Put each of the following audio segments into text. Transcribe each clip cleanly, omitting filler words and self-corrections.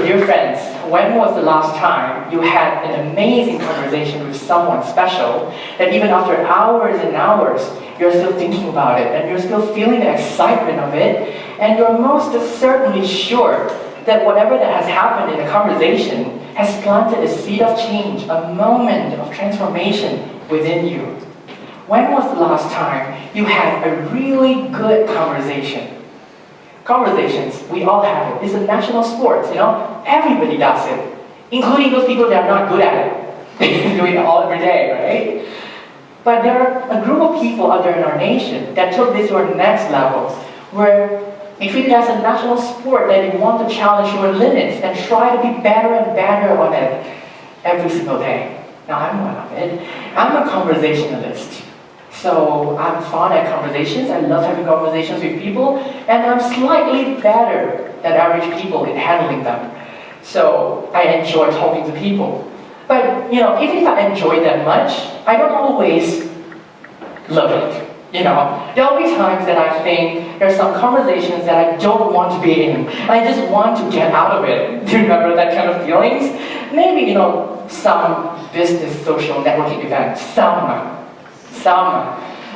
dear friends, when was the last time you had an amazing conversation with someone special that even after hours and hours, you're still thinking about it and you're still feeling the excitement of it, and you're most certainly sure that whatever that has happened in the conversation has planted a seed of change, a moment of transformation within you? When was the last time you had a really good conversation? Conversations, we all have it. It's a national sport, Everybody does it, including those people that are not good at it. They do it all every day, right? But there are a group of people out there in our nation that took this to a next level, where they treat it as a national sport that they want to challenge your limits and try to be better and better on it every single day. Now, I'm one of it. I'm a conversationalist. So I'm fond at conversations. I love having conversations with people, and I'm slightly better than average people in handling them. So I enjoy talking to people. But even if I enjoy that much, I don't always love it. There'll be times that I think there's some conversations that I don't want to be in. I just want to get out of it. Do you remember that kind of feelings? Maybe, some business social networking event, some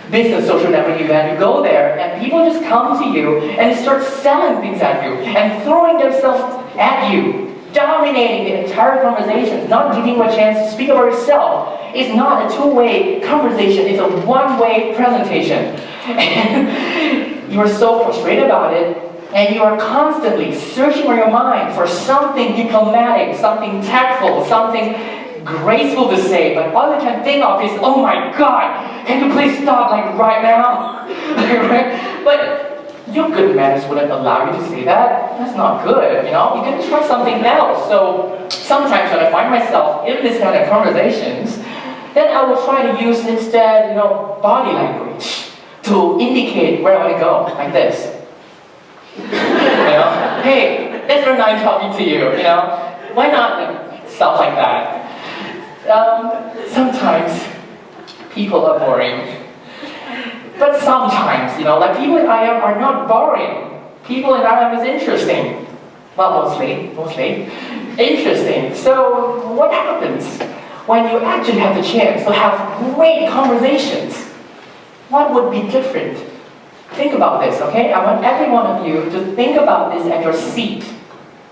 business social networking event, you go there and people just come to you and start selling things at you and throwing themselves at you, dominating the entire conversation, not giving you a chance to speak about yourself. It's not a two-way conversation, it's a one-way presentation. And you're so frustrated about it, and you are constantly searching in your mind for something diplomatic, something tactful, something graceful to say, but all you can think of is, oh my God, can you please stop right now? But your good manners wouldn't allow you to say that. That's not good, You can try something else. So sometimes when I find myself in this kind of conversations, then I will try to use instead, body language to indicate where I want to go, like this. Hey, that's very nice talking to you, Why not? Stuff like that. Sometimes people are boring. But sometimes, people in IAM are not boring. People in IAM is interesting. Well, mostly interesting. So what happens when you actually have the chance to have great conversations? What would be different? Think about this, okay? I want every one of you to think about this at your seat.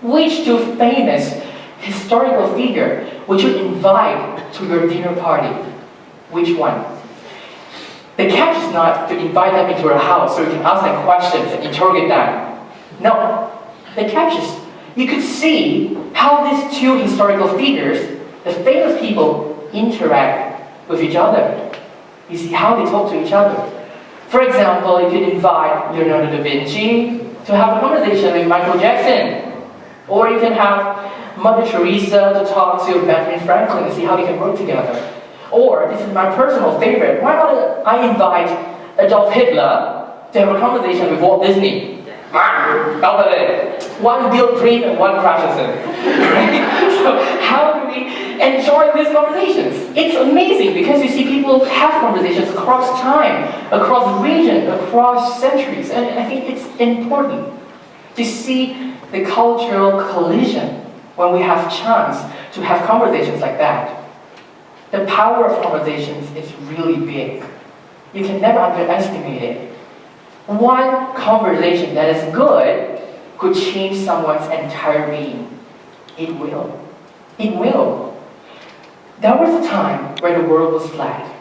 Which two famous historical figure would you invite to your dinner party? Which one? The catch is not to invite them into your house so you can ask them questions and interrogate them. No. The catch is you could see how these two historical figures, the famous people, interact with each other. You see how they talk to each other. For example, you could invite Leonardo da Vinci to have a conversation with Michael Jackson. Or you can have Mother Teresa to talk to Benjamin Franklin and see how they can work together. Or, this is my personal favorite, why don't I invite Adolf Hitler to have a conversation with Walt Disney? One build dream and one crashes it. Right? So how do we enjoy these conversations? It's amazing because you see people have conversations across time, across region, across centuries. And I think it's important to see the cultural collision when we have chance to have conversations like that. The power of conversations is really big. You can never underestimate it. One conversation that is good could change someone's entire being. It will. It will. There was a time where the world was flat.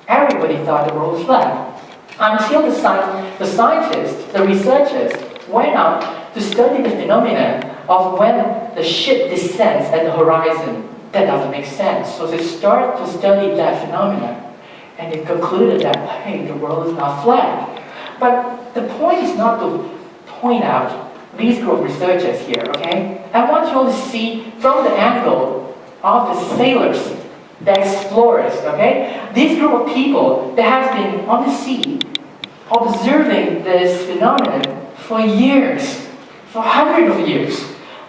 Everybody thought the world was flat. Until the scientists, the researchers, went out to study the phenomenon of when the ship descends at the horizon. That doesn't make sense. So they start to study that phenomenon, and they concluded that, hey, the world is not flat. But the point is not to point out these group of researchers here, okay? I want you all to see from the angle of the sailors, the explorers, okay? This group of people that have been on the sea, observing this phenomenon for years, for hundreds of years.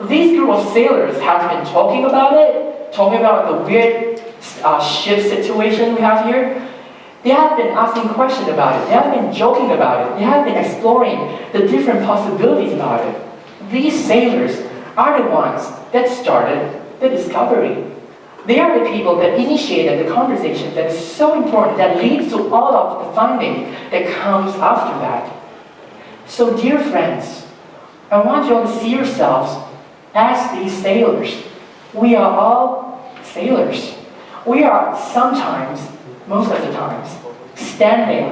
These group of sailors have been talking about it, talking about the weird ship situation we have here. They have been asking questions about it. They have been joking about it. They have been exploring the different possibilities about it. These sailors are the ones that started the discovery. They are the people that initiated the conversation that is so important, that leads to all of the finding that comes after that. So dear friends, I want you all to see yourselves as these sailors. We are all sailors. We are sometimes, most of the times, standing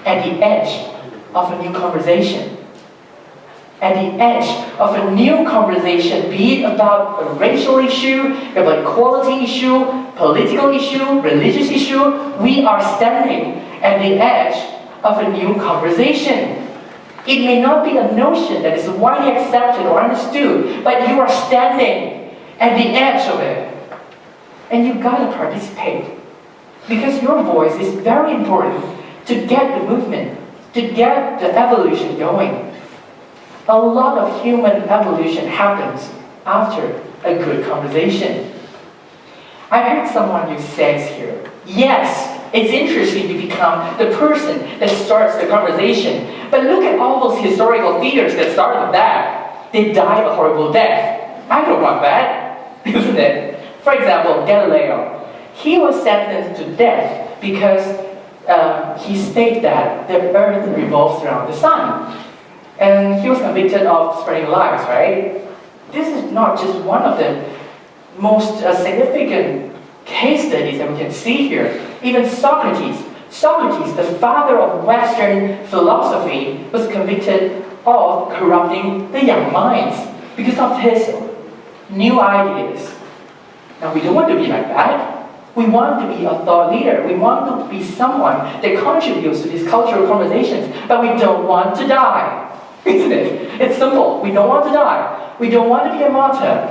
at the edge of a new conversation. At the edge of a new conversation, be it about a racial issue, about equality issue, political issue, religious issue, we are standing at the edge of a new conversation. It may not be a notion that is widely accepted or understood, but you are standing at the edge of it. And you've got to participate. Because your voice is very important to get the movement, to get the evolution going. A lot of human evolution happens after a good conversation. I heard someone who says here, yes, it's interesting to become the person that starts the conversation, but look at all those historical figures that started that. They died a horrible death. I don't want that, isn't it? For example, Galileo. He was sentenced to death because he stated that the earth revolves around the sun. And he was convicted of spreading lies, right? This is not just one of the most significant case studies that we can see here. Even Socrates, the father of Western philosophy, was convicted of corrupting the young minds because of his new ideas. Now we don't want to be like that. We want to be a thought leader. We want to be someone that contributes to these cultural conversations, but we don't want to die. Isn't it? It's simple. We don't want to die. We don't want to be a martyr.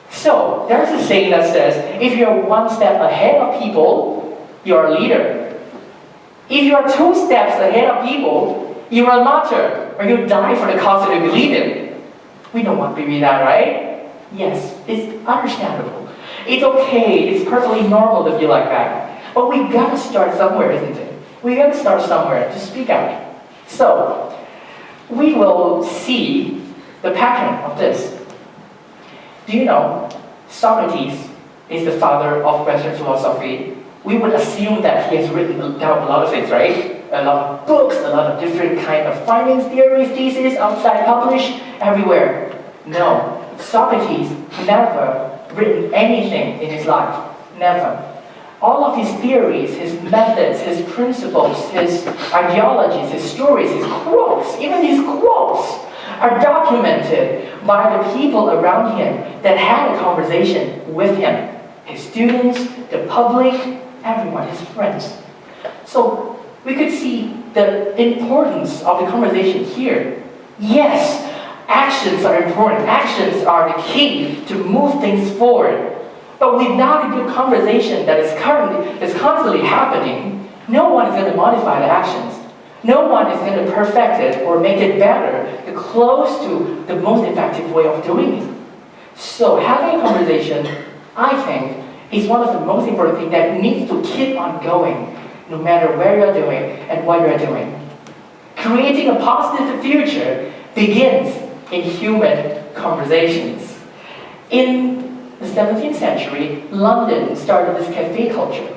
So, there's a saying that says, if you're one step ahead of people, you're a leader. If you are 2 steps ahead of people, you're a martyr, or you die for the cause that you believe in. We don't want to be that, right? Yes, it's understandable. It's okay, it's perfectly normal to feel like that. But we gotta start somewhere, isn't it? We gotta start somewhere to speak out. So, we will see the pattern of this. Do you know, Socrates is the father of Western philosophy. We would assume that he has written down a lot of things, right? A lot of books, a lot of different kind of findings, theories, theses, outside published, everywhere. No, Socrates never written anything in his life. Never. All of his theories, his methods, his principles, his ideologies, his stories, his quotes, even his quotes are documented by the people around him that had a conversation with him. His students, the public, everyone, his friends. So we could see the importance of the conversation here. Yes, actions are important. Actions are the key to move things forward. But without a good conversation that is constantly happening, no one is going to modify the actions. No one is going to perfect it or make it better, close to the most effective way of doing it. So having a conversation, I think, is one of the most important things that needs to keep on going, no matter where you're doing and what you're doing. Creating a positive future begins in human conversations. In the 17th century, London started this cafe culture.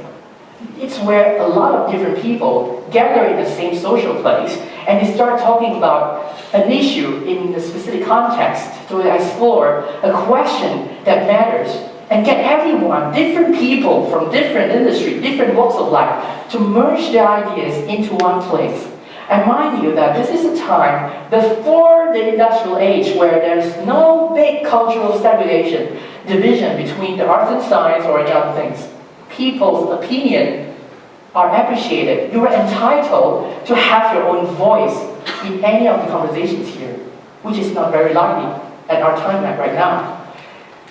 It's where a lot of different people gather in the same social place and they start talking about an issue in a specific context to explore a question that matters and get everyone, different people from different industries, different walks of life, to merge their ideas into one place. And mind you that this is a time before the industrial age where there's no big cultural segregation, division between the arts and science or any other things. People's opinion are appreciated. You are entitled to have your own voice in any of the conversations here, which is not very likely at our time right now.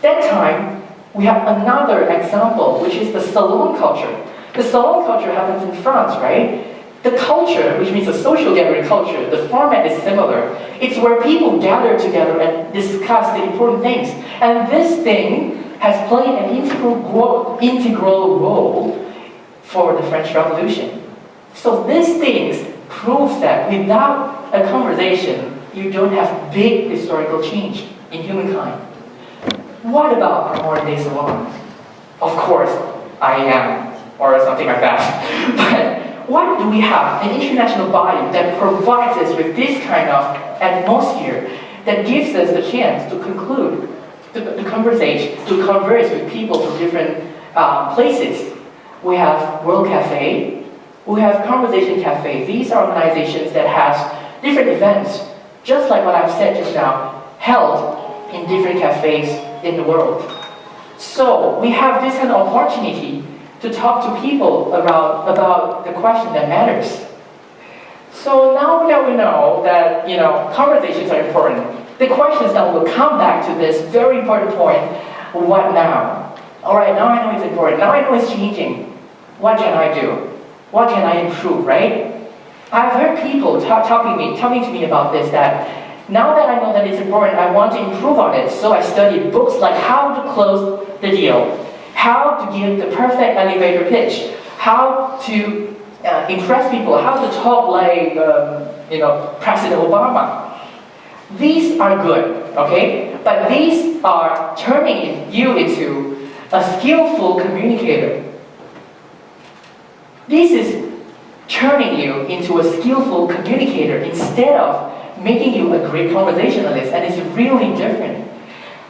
That time, we have another example, which is the salon culture. The salon culture happens in France, right? The culture, which means the social gathering culture, the format is similar. It's where people gather together and discuss the important things. And this thing has played an integral role for the French Revolution. So these things prove that without a conversation, you don't have big historical change in humankind. what about a modern day salon? Of course, IAM or something like that. But what do we have? An international body that provides us with this kind of atmosphere that gives us the chance to conclude the conversation, to converse with people from different places. We have World Cafe, we have Conversation Cafe. These are organizations that have different events, just like what I've said just now, held in different cafes in the world. So we have this kind of opportunity to talk to people about the question that matters. So now that we know that conversations are important, the questions that will come back to this very important point: what now? All right, now I know it's important. Now I know it's changing. What can I do? What can I improve? Right? I've heard people talking to me about this. That now that I know that it's important, I want to improve on it. So I studied books like how to close the deal, how to give the perfect elevator pitch, how to impress people, how to talk like President Obama. These are good, okay? But these are turning you into a skillful communicator. This is turning you into a skillful communicator instead of making you a great conversationalist, and it's really different.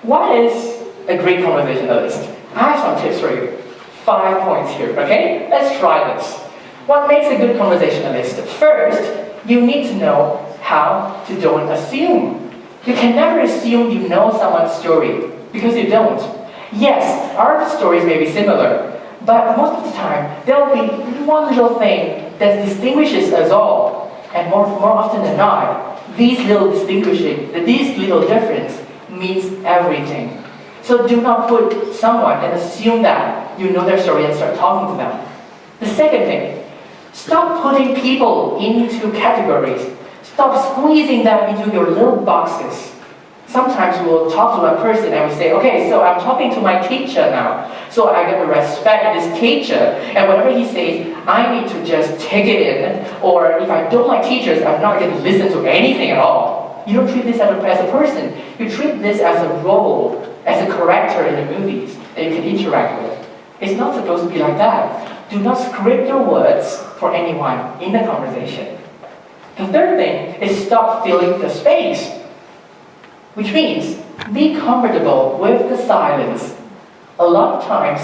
What is a great conversationalist? I have some tips for you. 5 points here, okay? Let's try this. What makes a good conversationalist? First, you need to know how to don't assume. You can never assume you know someone's story, because you don't. Yes, our stories may be similar, but most of the time, there'll be one little thing that distinguishes us all. And more often than not, these little difference means everything. So do not put someone and assume that you know their story and start talking to them. The second thing, stop putting people into categories. Stop squeezing them into your little boxes. Sometimes we'll talk to a person and we say, okay, so I'm talking to my teacher now. So I got to respect this teacher. And whatever he says, I need to just take it in. Or if I don't like teachers, I'm not going to listen to anything at all. You don't treat this as a person. You treat this as a role, as a character in the movies that you can interact with. It's not supposed to be like that. Do not script your words for anyone in the conversation. The third thing is stop filling the space, which means be comfortable with the silence. A lot of times,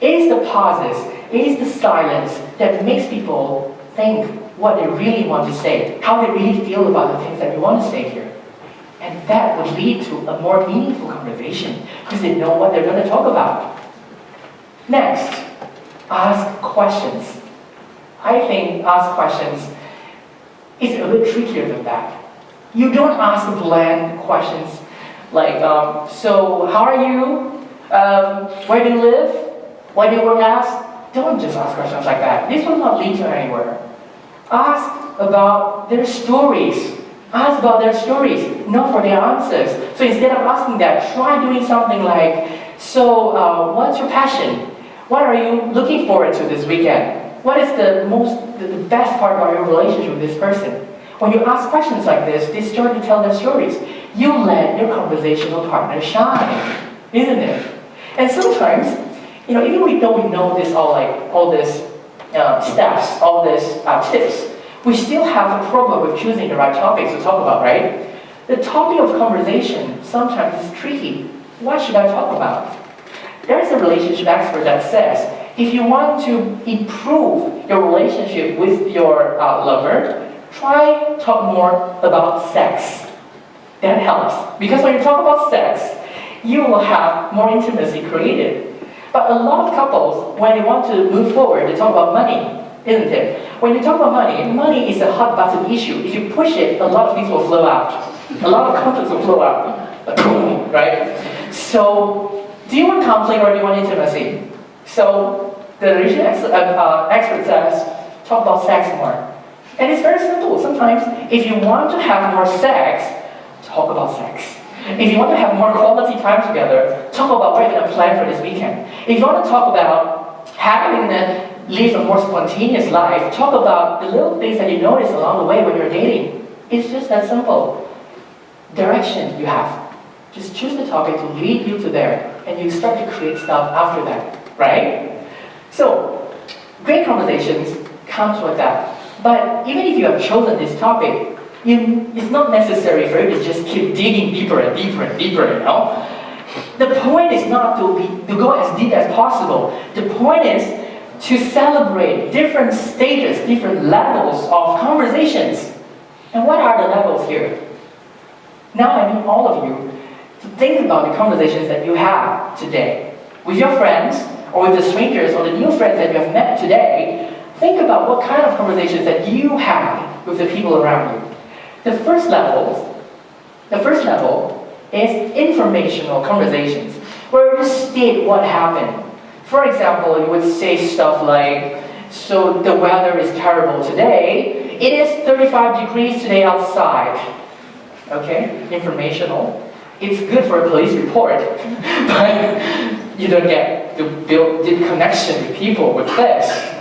it is the pauses, it is the silence that makes people think what they really want to say, how they really feel about the things that you want to say here. And that would lead to a more meaningful conversation, because they know what they're going to talk about. Next, ask questions. I think ask questions is a bit trickier than that. You don't ask bland questions like, so how are you? Where do you live? What do you work as? Don't just ask questions like that. This will not lead to anywhere. Ask about their stories. Ask about their stories, not for their answers. So instead of asking that, try doing something like, so what's your passion? What are you looking forward to this weekend? What is the best part about your relationship with this person? When you ask questions like this, they start to tell their stories. You let your conversational partner shine, isn't it? And sometimes, even we don't know this all these steps, all these tips, we still have a problem with choosing the right topics to talk about, right? The topic of conversation sometimes is tricky. What should I talk about? There's a relationship expert that says, if you want to improve your relationship with your lover, try talk more about sex. That helps. Because when you talk about sex, you will have more intimacy created. But a lot of couples, when they want to move forward, they talk about money, isn't it? When you talk about money, money is a hot button issue. If you push it, a lot of things will flow out. A lot of conflicts will flow out. Boom, right? So, do you want conflict or do you want intimacy? So, the relationship expert says, talk about sex more. And it's very simple. Sometimes, if you want to have more sex, talk about sex. If you want to have more quality time together, talk about what you're going to plan for this weekend. If you want to talk about having live a more spontaneous life, talk about the little things that you notice along the way when you're dating. It's just that simple. Direction you have. Just choose the topic to lead you to there, and you start to create stuff after that, right? So, great conversations comes with that. But even if you have chosen this topic, it's not necessary for you to just keep digging deeper and deeper and deeper, you know? The point is not to go as deep as possible. The point is to celebrate different stages, different levels of conversations. And what are the levels here? Now I need all of you to think about the conversations that you have today. With your friends, or with the strangers, or the new friends that you have met today, think about what kind of conversations that you have with the people around you. The first level is informational conversations, where you state what happened. For example, you would say stuff like, so the weather is terrible today. It is 35 degrees today outside. Okay, informational. It's good for a police report, but you don't get to build deep connection with people with this.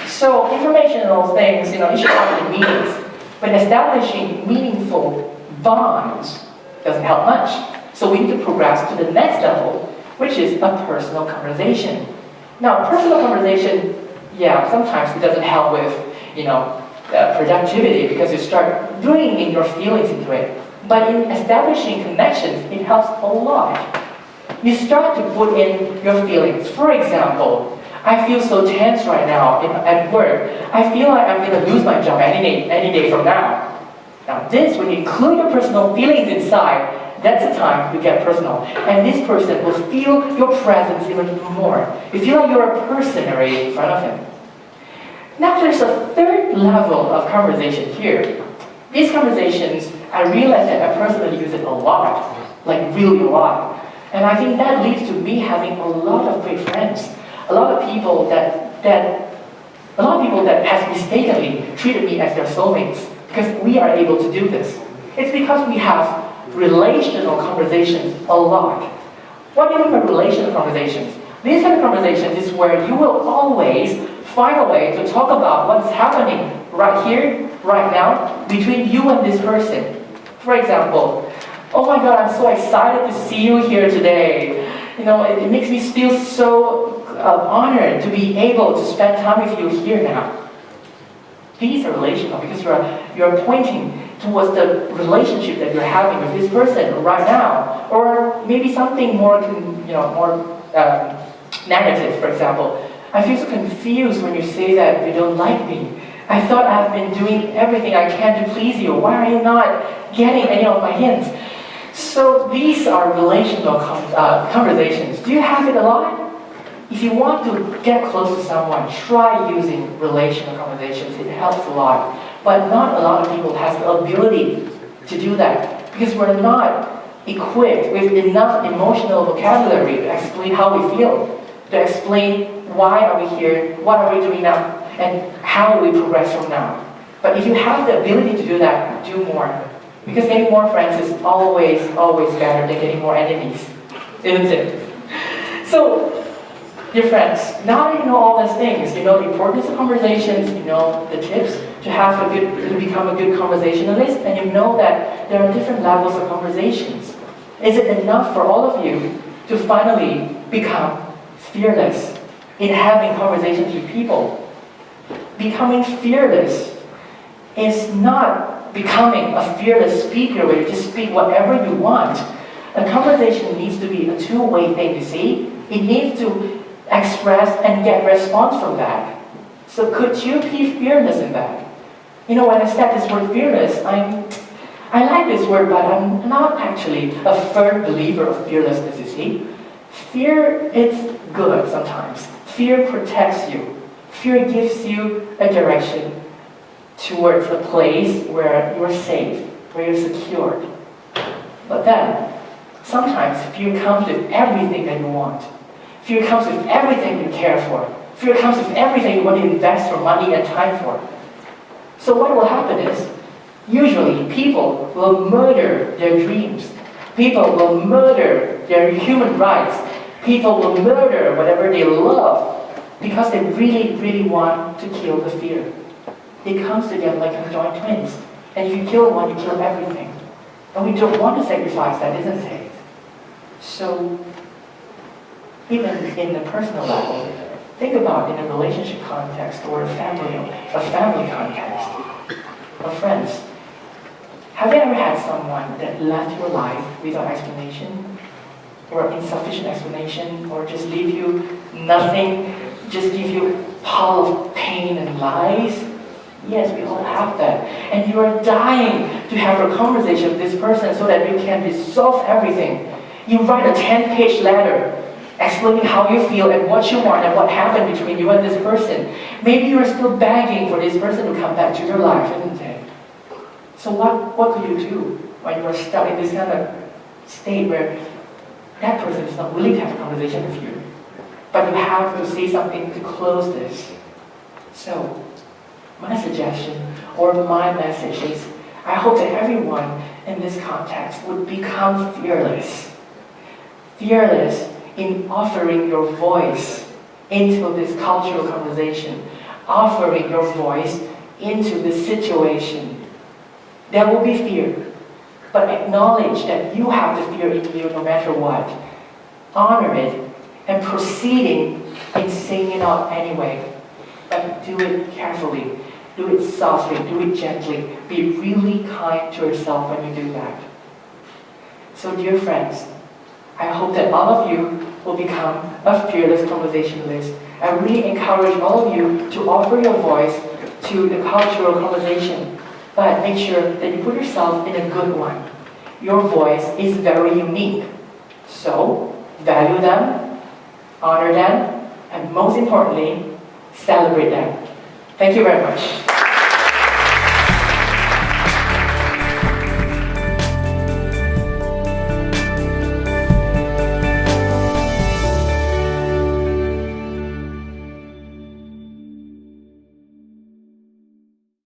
So informational things, you should have in meetings, but establishing meaningful bonds doesn't help much. So we need to progress to the next level, which is a personal conversation. Now, personal conversation, sometimes it doesn't help with, productivity because you start bringing your feelings into it. But in establishing connections, it helps a lot. You start to put in your feelings. For example, I feel so tense right now at work. I feel like I'm going to lose my job any day from now. Now this, when you include your personal feelings inside, that's the time you get personal. And this person will feel your presence even more. You feel like you're a person already in front of him. Now there's a third level of conversation here. These conversations, I realize that I personally use it a lot, like really a lot. And I think that leads to me having a lot of great friends. A lot of people that has mistakenly treated me as their soulmates because we are able to do this. It's because we have relational conversations a lot. What do you mean by relational conversations? These kind of conversations is where you will always find a way to talk about what's happening right here, right now, between you and this person. For example, oh my God, I'm so excited to see you here today. It makes me feel so honored to be able to spend time with you here now. These are relational because you're pointing towards the relationship that you're having with this person right now, or maybe something more, negative. For example, I feel so confused when you say that you don't like me. I thought I've been doing everything I can to please you. Why are you not getting any of my hints? So these are relational conversations. Do you have it a lot? If you want to get close to someone, try using relational conversations. It helps a lot. But not a lot of people have the ability to do that because we're not equipped with enough emotional vocabulary to explain how we feel, to explain why are we here, what are we doing now, and how do we progress from now. But if you have the ability to do that, do more. Because getting more friends is always better than getting more enemies, isn't it? So, dear friends, now that you know all these things, you know the importance of conversations, you know the tips to become a good conversationalist, and you know that there are different levels of conversations. Is it enough for all of you to finally become fearless in having conversations with people? Becoming fearless is not becoming a fearless speaker where you just speak whatever you want. A conversation needs to be a two-way thing, you see? It needs to express and get response from that. So could you be fearless in that? When I said this word fearless, I like this word, but I'm not actually a firm believer of fearlessness, you see? Fear is good sometimes. Fear protects you. Fear gives you a direction towards a place where you're safe, where you're secured. But then, sometimes fear comes with everything that you want. Fear comes with everything you care for. Fear comes with everything you want to invest your money and time for. So what will happen is, usually people will murder their dreams. People will murder their human rights. People will murder whatever they love because they really, really want to kill the fear. It comes together like conjoined twins. And if you kill one, you kill everything. And we don't want to sacrifice that, isn't it? So even in the personal level, think about in a relationship context or a family context, or friends. Have you ever had someone that left your life without explanation, or insufficient explanation, or just leave you nothing, just give you a pile of pain and lies? Yes, we all have that. And you are dying to have a conversation with this person so that you can resolve everything. You write a 10-page letter explaining how you feel and what you want and what happened between you and this person. Maybe you are still begging for this person to come back to your life, isn't it? So what could you do when you are stuck in this kind of state where that person is not willing to have a conversation with you, but you have to say something to close this? So, my suggestion or my message is, I hope that everyone in this context would become fearless. Fearless in offering your voice into this cultural conversation, offering your voice into this situation. There will be fear, but acknowledge that you have the fear in you no matter what. Honor it, and proceeding in saying it out anyway. But do it carefully, do it softly, do it gently. Be really kind to yourself when you do that. So dear friends, I hope that all of you will become a fearless conversationalist. I really encourage all of you to offer your voice to the cultural conversation, but make sure that you put yourself in a good one. Your voice is very unique. So, value them, honor them, and most importantly, celebrate them. Thank you very much.